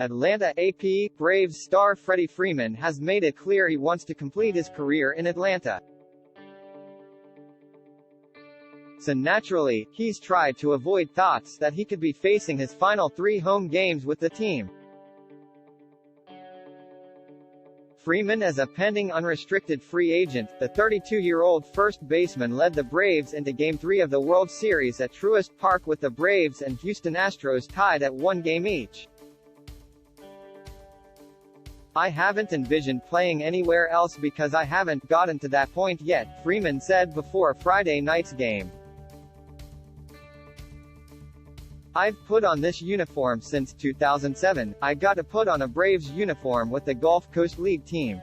Atlanta AP, Braves star Freddie Freeman has made it clear he wants to complete his career in Atlanta. So naturally, he's tried to avoid thoughts that he could be facing his final 3 home games with the team. Freeman is a pending unrestricted free agent. The 32-year-old first baseman led the Braves into Game 3 of the World Series at Truist Park with the Braves and Houston Astros tied at 1 game each. "I haven't envisioned playing anywhere else because I haven't gotten to that point yet," Freeman said before Friday night's game. "I've put on this uniform since 2007, I got to put on a Braves uniform with the Gulf Coast League team.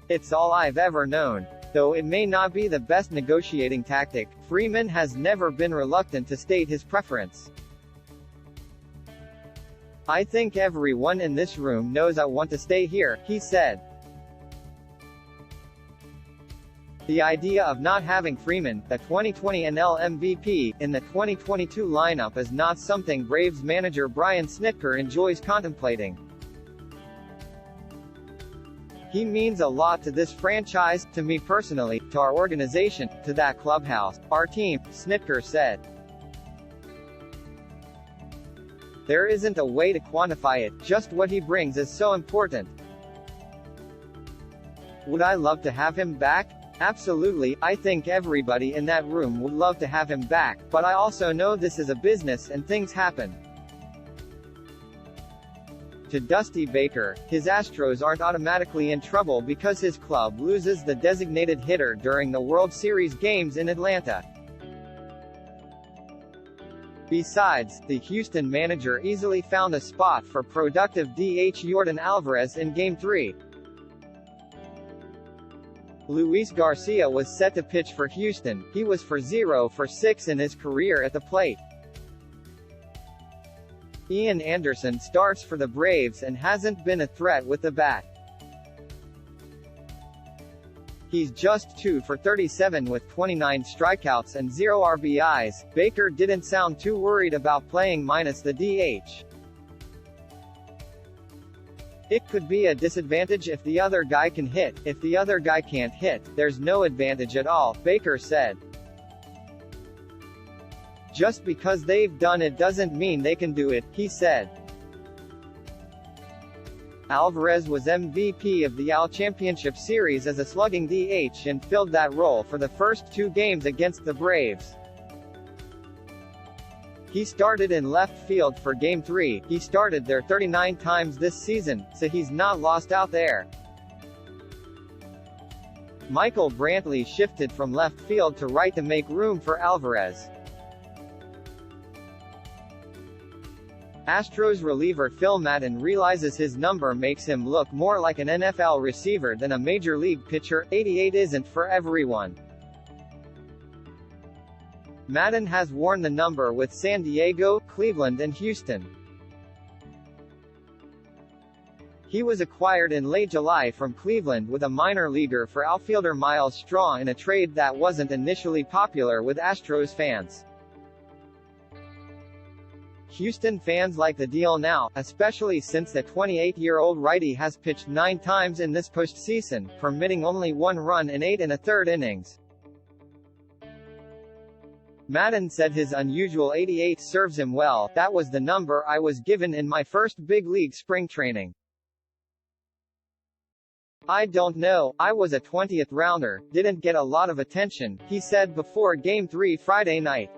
It's all I've ever known." Though it may not be the best negotiating tactic, Freeman has never been reluctant to state his preference. "I think everyone in this room knows I want to stay here," he said. The idea of not having Freeman, the 2020 NL MVP, in the 2022 lineup is not something Braves manager Brian Snitker enjoys contemplating. "He means a lot to this franchise, to me personally, to our organization, to that clubhouse, our team," Snitker said. "There isn't a way to quantify it, just what he brings is so important. Would I love to have him back? Absolutely, I think everybody in that room would love to have him back, but I also know this is a business and things happen." To Dusty Baker, his Astros aren't automatically in trouble because his club loses the designated hitter during the World Series games in Atlanta. Besides, the Houston manager easily found a spot for productive DH Yordan Alvarez in Game 3. Luis Garcia was set to pitch for Houston. He was for 0 for 6 in his career at the plate. Ian Anderson starts for the Braves and hasn't been a threat with the bat. He's just 2 for 37 with 29 strikeouts and 0 RBIs. Baker didn't sound too worried about playing minus the DH. "It could be a disadvantage if the other guy can hit. If the other guy can't hit, there's no advantage at all," Baker said. "Just because they've done it doesn't mean they can do it," he said. Alvarez was MVP of the AL Championship Series as a slugging DH and filled that role for the first 2 games against the Braves. He started in left field for Game 3. He started there 39 times this season, so he's not lost out there. Michael Brantley shifted from left field to right to make room for Alvarez. Astros reliever Phil Maton realizes his number makes him look more like an NFL receiver than a major league pitcher. 88 isn't for everyone. Maton has worn the number with San Diego, Cleveland and Houston. He was acquired in late July from Cleveland with a minor leaguer for outfielder Miles Straw in a trade that wasn't initially popular with Astros fans. Houston fans like the deal now, especially since the 28-year-old righty has pitched 9 times in this postseason, permitting only 1 run in 8 1/3 innings. Maton said his unusual 88 serves him well. "That was the number I was given in my first big league spring training. I don't know, I was a 20th rounder, didn't get a lot of attention," he said before Game 3 Friday night.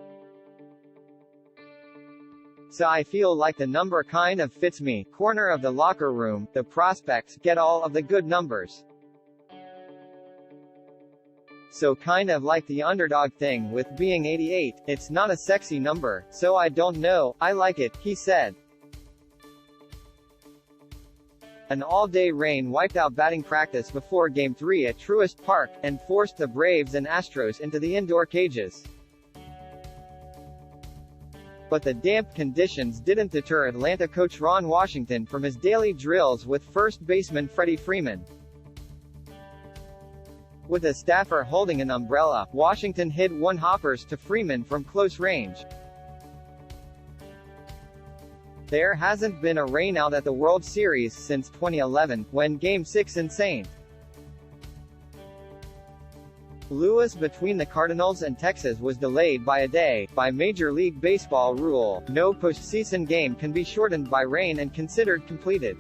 "So I feel like the number kind of fits me. Corner of the locker room, the prospects get all of the good numbers. So kind of like the underdog thing with being 88, it's not a sexy number, so I don't know, I like it," he said. An all-day rain wiped out batting practice before Game 3 at Truist Park, and forced the Braves and Astros into the indoor cages. But the damp conditions didn't deter Atlanta coach Ron Washington from his daily drills with first baseman Freddie Freeman. With a staffer holding an umbrella, Washington hit 1 hoppers to Freeman from close range. There hasn't been a rainout at the World Series since 2011, when Game 6 in St. Louis between the Cardinals and Texas was delayed by a day. By Major League Baseball rule, no postseason game can be shortened by rain and considered completed.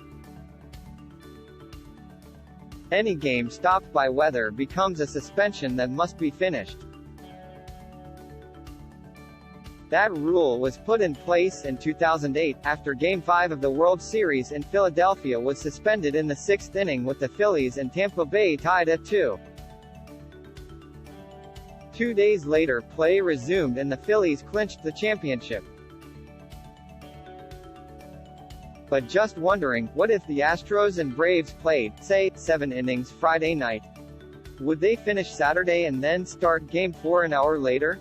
Any game stopped by weather becomes a suspension that must be finished. That rule was put in place in 2008, after Game 5 of the World Series in Philadelphia was suspended in the sixth inning with the Phillies and Tampa Bay tied at 2. 2 days later, play resumed and the Phillies clinched the championship. But just wondering, what if the Astros and Braves played, say, 7 innings Friday night? Would they finish Saturday and then start Game 4 an hour later?